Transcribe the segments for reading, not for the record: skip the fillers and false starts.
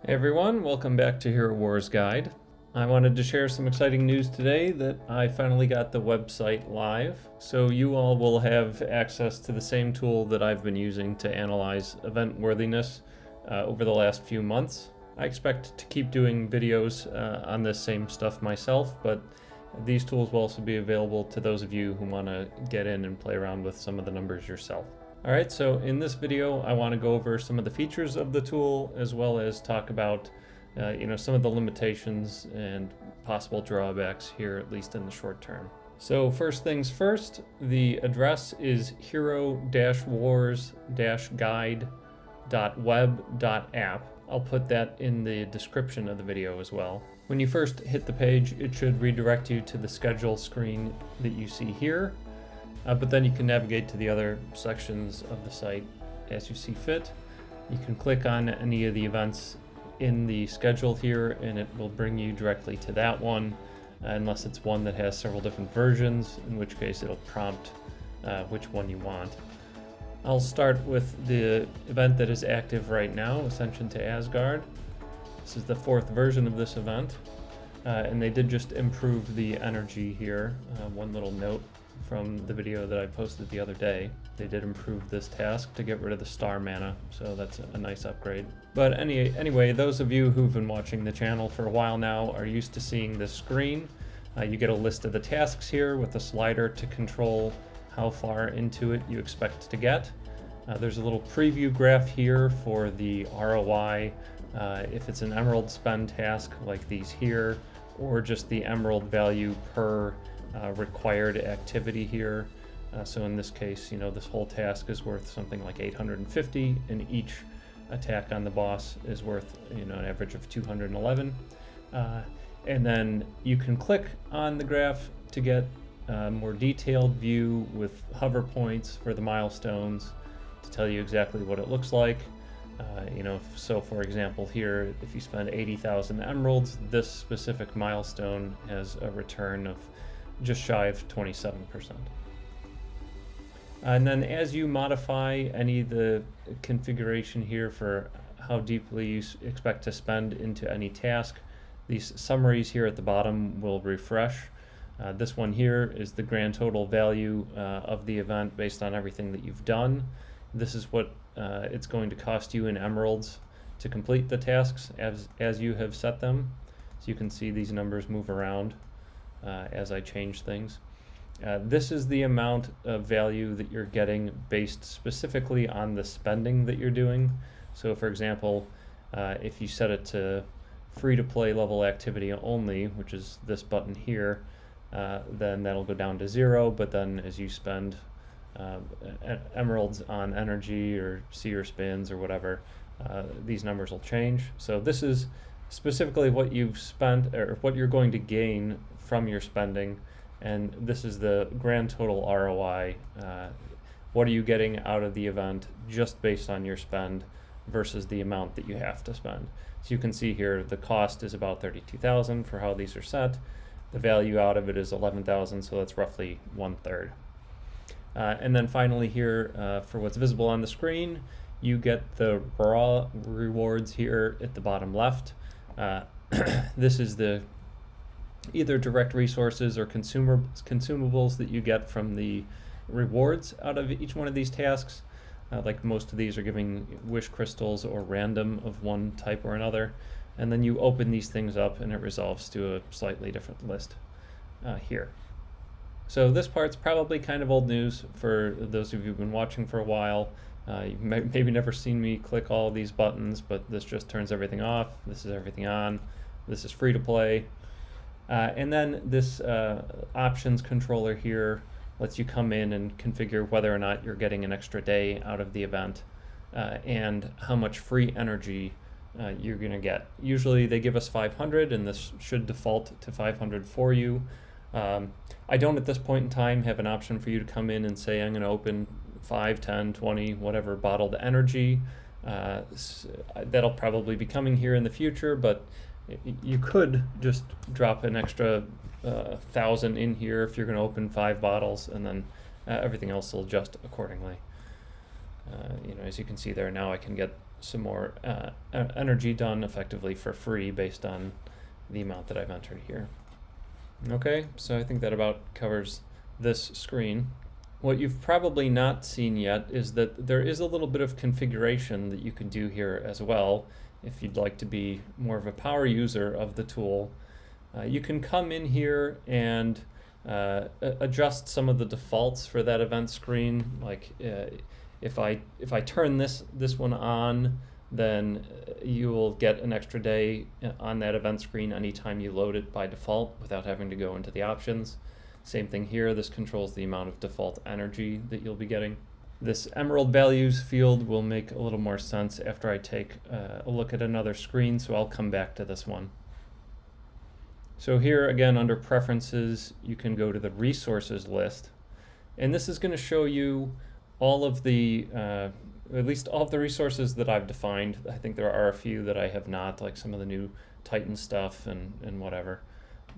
Hey everyone, welcome back to Hero Wars Guide. I wanted to share some exciting news today that I finally got the website live, so you all will have access to the same tool that I've been using to analyze event worthiness over the last few months. I expect to keep doing videos on this same stuff myself, but these tools will also be available to those of you who want to get in and play around with some of the numbers yourself. Alright, so in this video I want to go over some of the features of the tool as well as talk about some of the limitations and possible drawbacks here, at least in the short term. So first things first, the address is hero-wars-guide.web.app. I'll put that in the description of the video as well. When you first hit the page, it should redirect you to the schedule screen that you see here. But then you can navigate to the other sections of the site as you see fit. You can click on any of the events in the schedule here and it will bring you directly to that one, unless it's one that has several different versions, in which case it'll prompt which one you want. I'll start with the event that is active right now, Ascension to Asgard. This is the 4th version of this event, and they did just improve the energy here. One little note from the video that I posted the other day. They did improve this task to get rid of the star mana, so that's a nice upgrade. But anyway, those of you who've been watching the channel for a while now are used to seeing this screen. You get a list of the tasks here with a slider to control how far into it you expect to get. There's a little preview graph here for the ROI, if it's an emerald spend task like these here, or just the emerald value per required activity here. So in this case, this whole task is worth something like 850, and each attack on the boss is worth an average of 211. And then you can click on the graph to get a more detailed view with hover points for the milestones to tell you exactly what it looks like. So for example here, if you spend 80,000 emeralds, this specific milestone has a return of just shy of 27%. And then as you modify any of the configuration here for how deeply you expect to spend into any task, these summaries here at the bottom will refresh. This one here is the grand total value of the event based on everything that you've done. This is what it's going to cost you in emeralds to complete the tasks as you have set them. So you can see these numbers move around as I change things. This is the amount of value that you're getting based specifically on the spending that you're doing. So for example, if you set it to free-to-play level activity only, which is this button here, then that'll go down to 0, but then as you spend emeralds on energy or seer spins or whatever, these numbers will change. So this is specifically what you've spent or what you're going to gain from your spending, and this is the grand total ROI. What are you getting out of the event just based on your spend versus the amount that you have to spend? So you can see here the cost is about 32,000 for how these are set. The value out of it is 11,000, so that's roughly 1/3. And then finally here, for what's visible on the screen, you get the raw rewards here at the bottom left. This is the either direct resources or consumables that you get from the rewards out of each one of these tasks. Like most of these are giving wish crystals or random of one type or another. And then you open these things up and it resolves to a slightly different list here. So this part's probably kind of old news for those of you who've been watching for a while. You've maybe never seen me click all these buttons, but this just turns everything off. This is everything on. This is free to play. And then this options controller here lets you come in and configure whether or not you're getting an extra day out of the event and how much free energy you're going to get. Usually they give us 500, and this should default to 500 for you. I don't at this point in time have an option for you to come in and say I'm going to open 5, 10, 20, whatever bottled energy. That'll probably be coming here in the future, but you could just drop an extra 1,000 in here if you're going to open 5 bottles, and then everything else will adjust accordingly. As you can see there, now I can get some more energy done effectively for free based on the amount that I've entered here. Okay, so I think that about covers this screen. What you've probably not seen yet is that there is a little bit of configuration that you can do here as well. If you'd like to be more of a power user of the tool, you can come in here and adjust some of the defaults for that event screen. Like if I turn this one on, then you will get an extra day on that event screen anytime you load it by default without having to go into the options. Same thing here, this controls the amount of default energy that you'll be getting. This emerald values field will make a little more sense after I take a look at another screen, so I'll come back to this one. So here again under preferences, you can go to the resources list, and this is going to show you all of the at least all of the resources that I've defined. I think there are a few that I have not, like some of the new Titan stuff and whatever.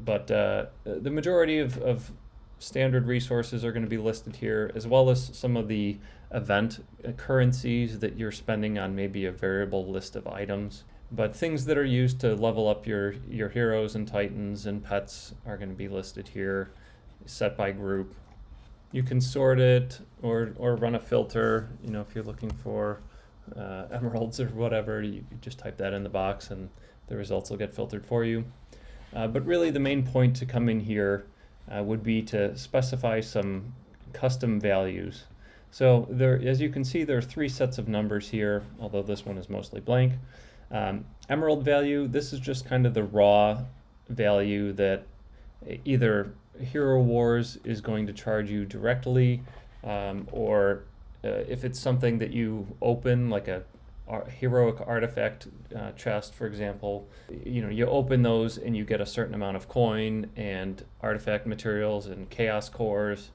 But the majority of standard resources are going to be listed here, as well as some of the event currencies that you're spending on maybe a variable list of items. But things that are used to level up your heroes and titans and pets are going to be listed here, set by group. You can sort it or run a filter. You know, if you're looking for emeralds or whatever, you just type that in the box and the results will get filtered for you. But really the main point to come in here would be to specify some custom values. So there, as you can see, there are 3 sets of numbers here, although this one is mostly blank. Emerald value, this is just kind of the raw value that either Hero Wars is going to charge you directly, or if it's something that you open, like a heroic artifact chest, for example, you know, you open those and you get a certain amount of coin and artifact materials and chaos cores.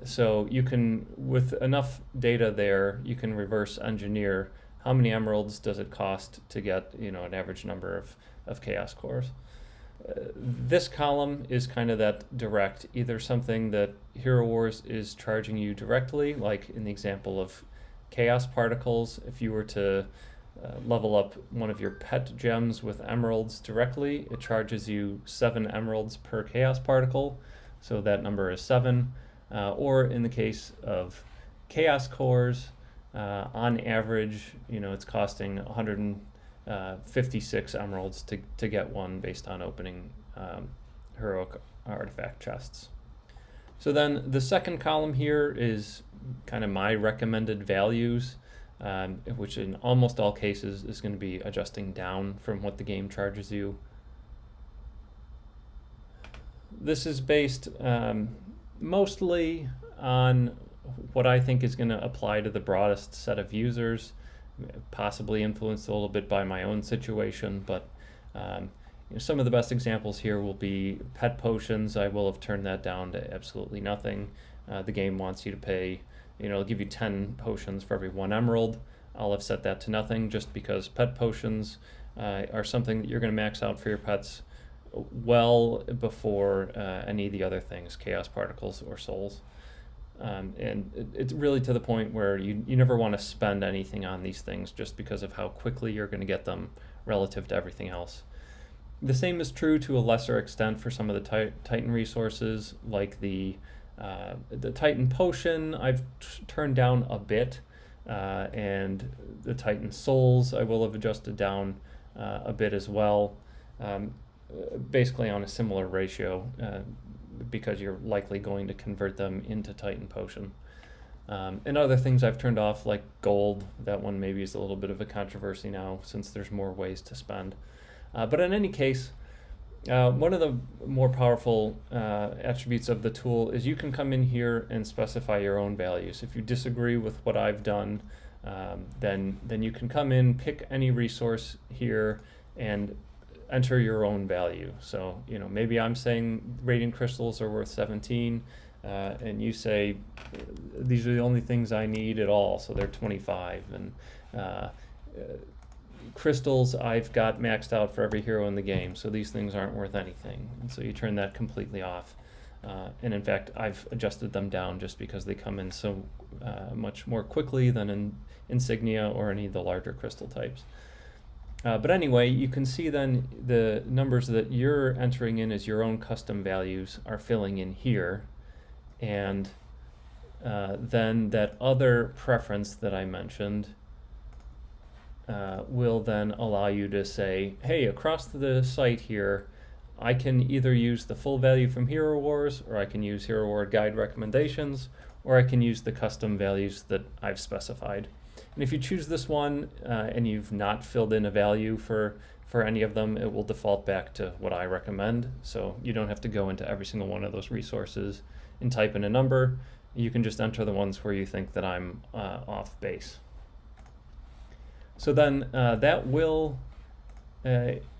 So you can, with enough data there, you can reverse engineer how many emeralds does it cost to get, you know, an average number of chaos cores. This column is kind of that direct, either something that Hero Wars is charging you directly, like in the example of chaos particles. If you were to level up one of your pet gems with emeralds directly, it charges you 7 emeralds per chaos particle, so that number is 7. Or in the case of chaos cores, on average, you know, it's costing 156 emeralds to get one based on opening heroic artifact chests. So then the second column here is kind of my recommended values, which in almost all cases is going to be adjusting down from what the game charges you. This is based mostly on what I think is going to apply to the broadest set of users, possibly influenced a little bit by my own situation, but you know, some of the best examples here will be pet potions. I will have turned that down to absolutely nothing. The game wants you to pay, you know, it'll give you 10 potions for every 1 emerald. I'll have set that to nothing just because pet potions are something that you're going to max out for your pets well before any of the other things, chaos particles or souls. And it's really to the point where you never want to spend anything on these things just because of how quickly you're going to get them relative to everything else. The same is true to a lesser extent for some of the Titan resources, like the Titan potion I've turned down a bit, and the Titan souls I will have adjusted down a bit as well, basically on a similar ratio, because you're likely going to convert them into Titan potion. And other things I've turned off, like gold. That one maybe is a little bit of a controversy now since there's more ways to spend. But in any case, one of the more powerful attributes of the tool is you can come in here and specify your own values. If you disagree with what I've done, then you can come in, pick any resource here, and enter your own value. So, you know, maybe I'm saying radiant crystals are worth 17, and you say these are the only things I need at all, so they're 25. And crystals I've got maxed out for every hero in the game, so these things aren't worth anything. And so you turn that completely off. And in fact, I've adjusted them down just because they come in so much more quickly than in Insignia or any of the larger crystal types. But anyway, you can see then the numbers that you're entering in as your own custom values are filling in here. And then that other preference that I mentioned will then allow you to say, hey, across the site here, I can either use the full value from Hero Wars, or I can use Hero Wars Guide recommendations, or I can use the custom values that I've specified. And if you choose this one and you've not filled in a value for any of them, it will default back to what I recommend. So you don't have to go into every single one of those resources and type in a number. You can just enter the ones where you think that I'm off base. So then that will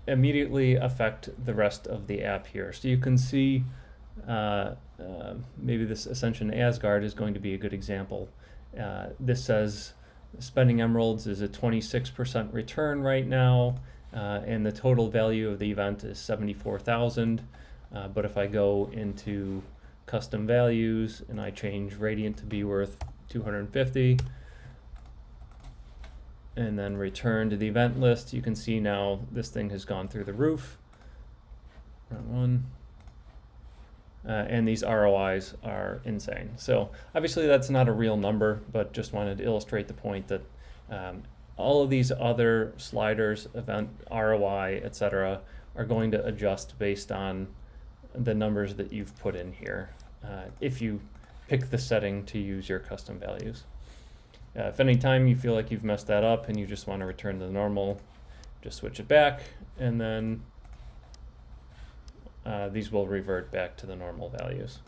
immediately affect the rest of the app here. So you can see maybe this Ascension Asgard is going to be a good example. This says spending emeralds is a 26% return right now, and the total value of the event is 74,000. But if I go into custom values and I change Radiant to be worth 250, and then return to the event list, you can see now this thing has gone through the roof. Wrong one. And these ROIs are insane. So obviously that's not a real number, but just wanted to illustrate the point that all of these other sliders, event ROI, etc., are going to adjust based on the numbers that you've put in here if you pick the setting to use your custom values. If any time you feel like you've messed that up and you just want to return to the normal, just switch it back, and then these will revert back to the normal values.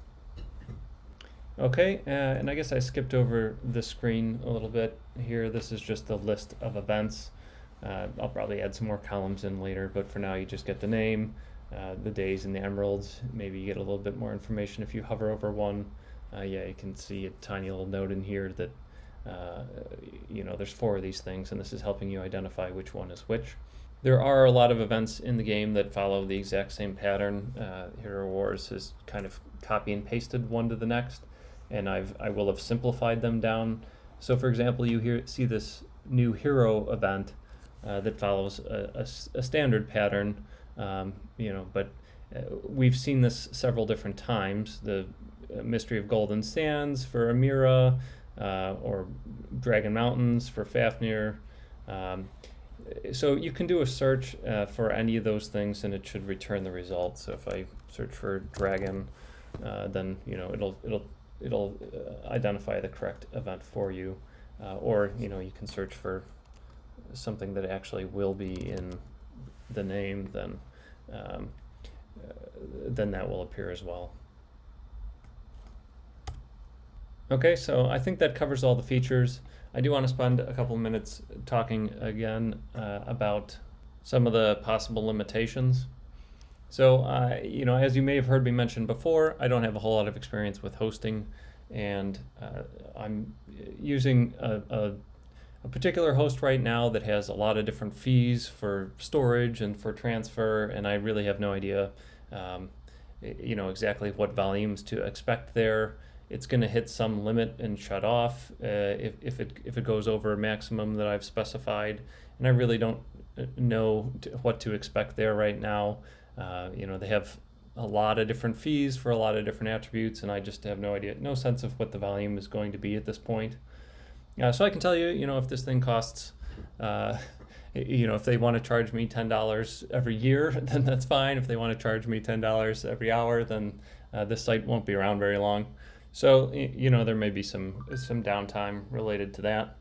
Okay, and I guess I skipped over the screen a little bit here. This is just the list of events. I'll probably add some more columns in later, but for now you just get the name, the days, and the emeralds. Maybe you get a little bit more information if you hover over one. Yeah, you can see a tiny little note in here that there's 4 of these things, and this is helping you identify which one is which. There are a lot of events in the game that follow the exact same pattern. Hero Wars has kind of copy and pasted one to the next, and I will have simplified them down. So for example, you see this new hero event that follows a standard pattern, but we've seen this several different times. The Mystery of Golden Sands for Amira, or Dragon Mountains for Fafnir. So you can do a search for any of those things, and it should return the results. So if I search for dragon, then it'll identify the correct event for you, or you can search for something that actually will be in the name. Then that will appear as well. Okay, so I think that covers all the features. I do want to spend a couple minutes talking again about some of the possible limitations. So, as you may have heard me mention before, I don't have a whole lot of experience with hosting, and I'm using a particular host right now that has a lot of different fees for storage and for transfer, and I really have no idea, exactly what volumes to expect there. It's going to hit some limit and shut off if it goes over a maximum that I've specified, and I really don't know what to expect there right now. They have a lot of different fees for a lot of different attributes, and I just have no sense of what the volume is going to be at this point. So I can tell you, if this thing costs, if they want to charge me $10 every year, then that's fine. If they want to charge me $10 every hour, then this site won't be around very long. So, there may be some downtime related to that.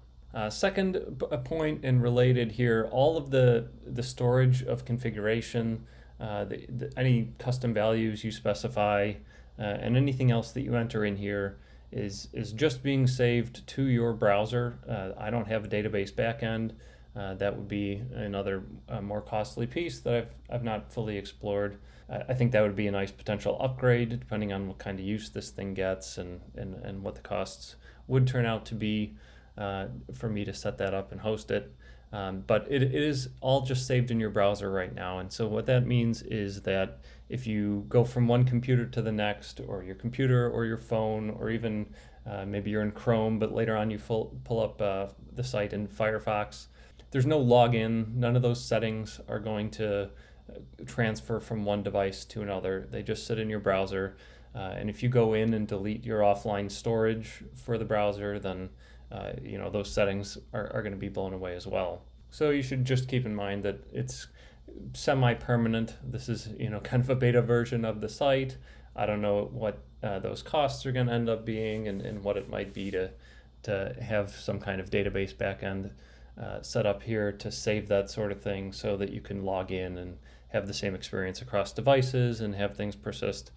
Second point and related here, all of the storage of configuration, any custom values you specify, and anything else that you enter in here is just being saved to your browser. I don't have a database backend. That would be another more costly piece that I've not fully explored. I think that would be a nice potential upgrade depending on what kind of use this thing gets and what the costs would turn out to be for me to set that up and host it. But it is all just saved in your browser right now. And so what that means is that if you go from one computer to the next, or your computer or your phone, or even maybe you're in Chrome, but later on you pull up the site in Firefox, there's no login. None of those settings are going to transfer from one device to another. They just sit in your browser. And if you go in and delete your offline storage for the browser, then those settings are going to be blown away as well. So you should just keep in mind that it's semi-permanent. This is kind of a beta version of the site. I don't know what those costs are going to end up being, and what it might be to have some kind of database backend set up here to save that sort of thing, so that you can log in and have the same experience across devices and have things persist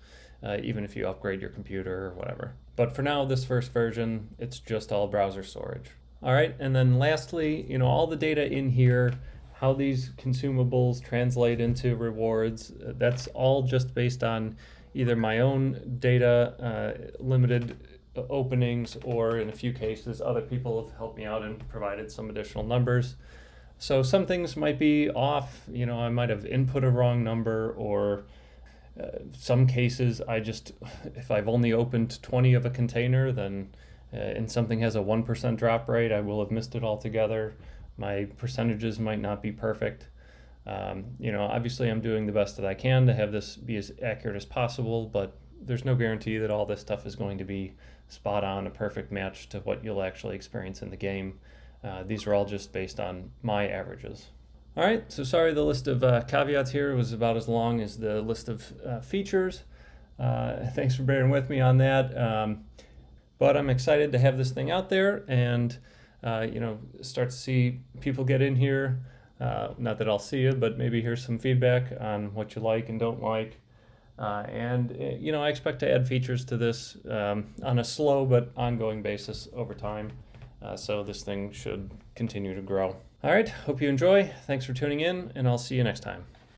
even if you upgrade your computer or whatever. But for now, this first version, it's just all browser storage. All right, and then lastly, all the data in here, how these consumables translate into rewards, that's all just based on either my own data, limited openings, or in a few cases, other people have helped me out and provided some additional numbers. So some things might be off, I might have input a wrong number, or some cases if I've only opened 20 of a container, then and something has a 1% drop rate, I will have missed it altogether. My percentages might not be perfect. Obviously I'm doing the best that I can to have this be as accurate as possible, but there's no guarantee that all this stuff is going to be spot on, a perfect match to what you'll actually experience in the game. These are all just based on my averages. All right, so sorry the list of caveats here was about as long as the list of features. Thanks for bearing with me on that. But I'm excited to have this thing out there and start to see people get in here. Not that I'll see you, but maybe hear some feedback on what you like and don't like. I expect to add features to this on a slow but ongoing basis over time. So this thing should continue to grow. All right, hope you enjoy. Thanks for tuning in, and I'll see you next time.